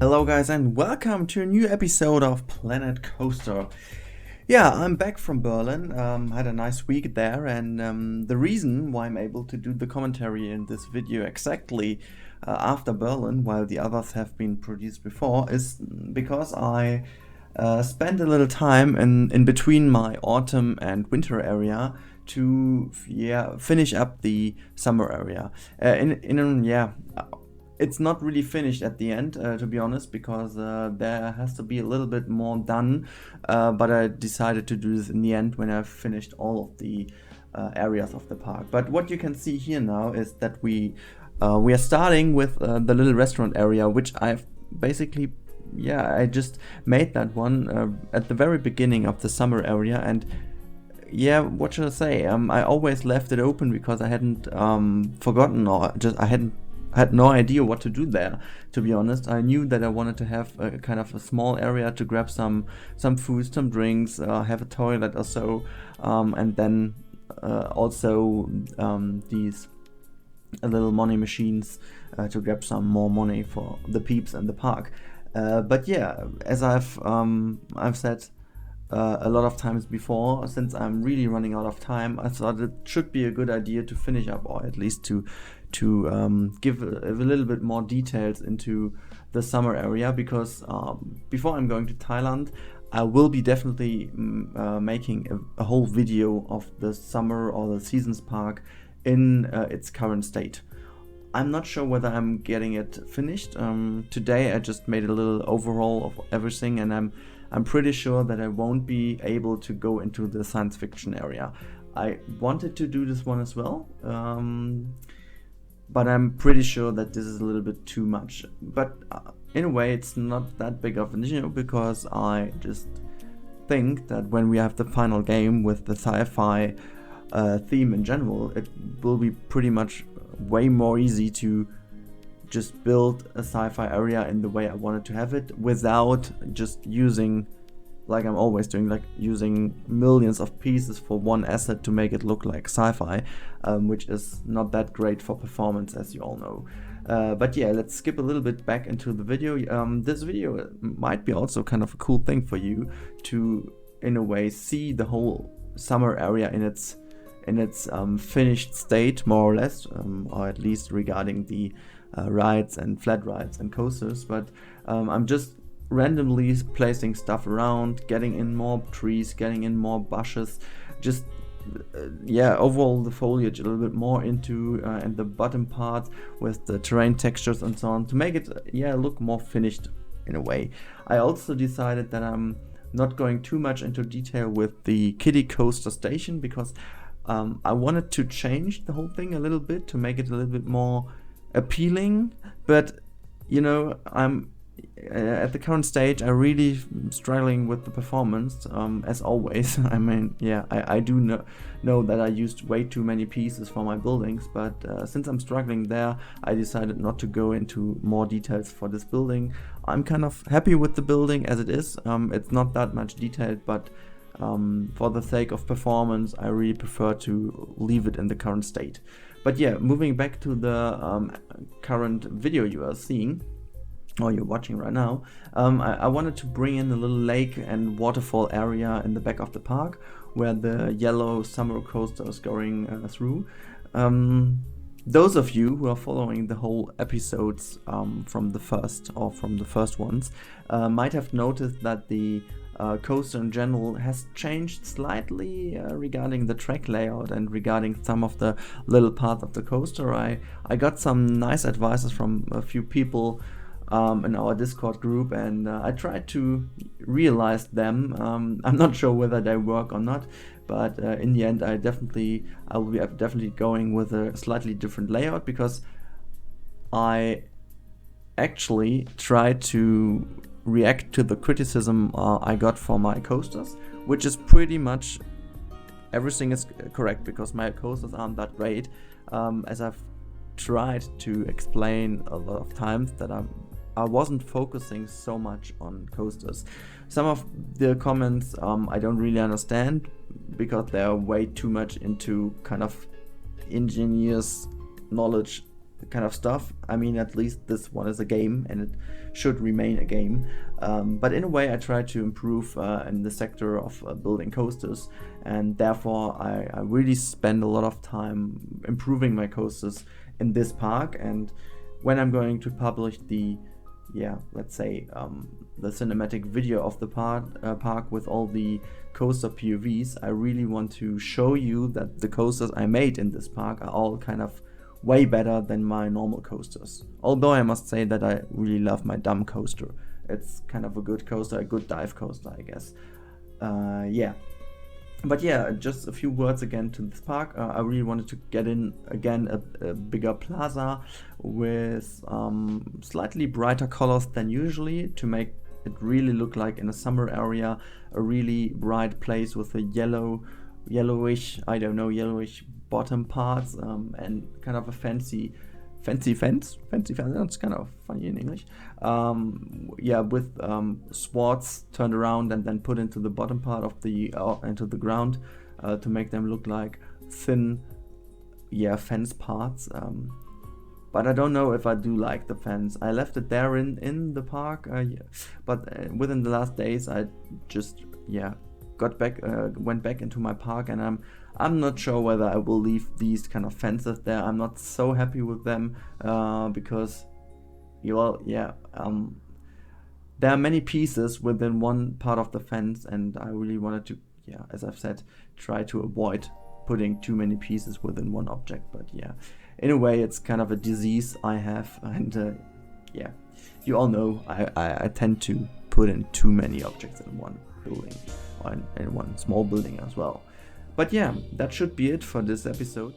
Hello guys and welcome to a new episode of Planet Coaster. Yeah, I'm back from Berlin, had a nice week there, and the reason why I'm able to do the commentary in this video exactly after Berlin, while the others have been produced before, is because I spent a little time in between my autumn and winter area to finish up the summer area. It's not really finished at the end, to be honest, because there has to be a little bit more done. But I decided to do this in the end when I've finished all of the areas of the park. But what you can see here now is that we are starting with the little restaurant area, which I've basically, I just made that one at the very beginning of the summer area. And yeah, what should I say? I always left it open because I hadn't forgotten, or just I had no idea what to do there, to be honest. I knew that I wanted to have a kind of a small area to grab some food, some drinks, have a toilet or so, and then also these little money machines to grab some more money for the peeps in the park. But yeah, as I've said a lot of times before, since I'm really running out of time, I thought it should be a good idea to finish up, or at least to give a little bit more details into the summer area, because before I'm going to Thailand, I will be definitely making a whole video of the summer or the seasons park in its current state. I'm not sure whether I'm getting it finished. Today I just made a little overhaul of everything, and I'm pretty sure that I won't be able to go into the science fiction area. I wanted to do this one as well, but I'm pretty sure that this is a little bit too much. But in a way, it's not that big of an issue, because I just think that when we have the final game with the sci-fi theme in general, it will be pretty much way more easy to just build a sci-fi area in the way I wanted to have it, without just using, like I'm always doing, like using millions of pieces for one asset to make it look like sci-fi, which is not that great for performance, as you all know. But yeah, let's skip a little bit back into the video. This video might be also kind of a cool thing for you to, in a way, see the whole summer area in its finished state, more or less, or at least regarding the rides and flat rides and coasters. But I'm just randomly placing stuff around, getting in more trees, getting in more bushes, just overall the foliage a little bit more into and the bottom part with the terrain textures and so on, to make it look more finished in a way. I also decided that I'm not going too much into detail with the kiddie coaster station, because I wanted to change the whole thing a little bit to make it a little bit more appealing. But you know, I'm at the current stage, I'm really struggling with the performance, as always. I mean, I do know that I used way too many pieces for my buildings, but since I'm struggling there, I decided not to go into more details for this building. I'm kind of happy with the building as it is. It's not that much detailed, but for the sake of performance, I really prefer to leave it in the current state. But yeah, moving back to the current video you are seeing, or you're watching right now, I wanted to bring in a little lake and waterfall area in the back of the park, where the yellow summer coaster is going through. Those of you who are following the whole episodes from the first ones might have noticed that the coaster in general has changed slightly regarding the track layout and regarding some of the little parts of the coaster. I got some nice advices from a few people in our Discord group, and I tried to realize them. I'm not sure whether they work or not, but in the end I will be definitely going with a slightly different layout, because I actually tried to react to the criticism I got for my coasters, which is pretty much everything is correct, because my coasters aren't that great, as I've tried to explain a lot of times that I wasn't focusing so much on coasters. Some of the comments I don't really understand, because they are way too much into kind of engineers knowledge kind of stuff. I mean, at least this one is a game and it should remain a game. But in a way, I try to improve in the sector of building coasters, and therefore I really spend a lot of time improving my coasters in this park. And when I'm going to publish the, let's say, the cinematic video of the park with all the coaster POVs, I really want to show you that the coasters I made in this park are all kind of way better than my normal coasters. Although I must say that I really love my dumb coaster. It's kind of a good coaster, a good dive coaster, I guess. But yeah, just a few words again to this park. I really wanted to get in again a bigger plaza with slightly brighter colors than usually, to make it really look like in a summer area, a really bright place with a yellowish bottom parts, and kind of a fancy fence. That's kind of funny in English. With swords turned around and then put into the bottom part of the into the ground, to make them look like thin, fence parts. But I don't know if I do like the fence. I left it there in the park, but within the last days I just went back into my park, and I'm not sure whether I will leave these kind of fences there. I'm not so happy with them, because there are many pieces within one part of the fence, and I really wanted to, as I've said, try to avoid putting too many pieces within one object. But in a way, it's kind of a disease I have, and you all know I tend to put in too many objects in one building, or in one small building as well. But that should be it for this episode.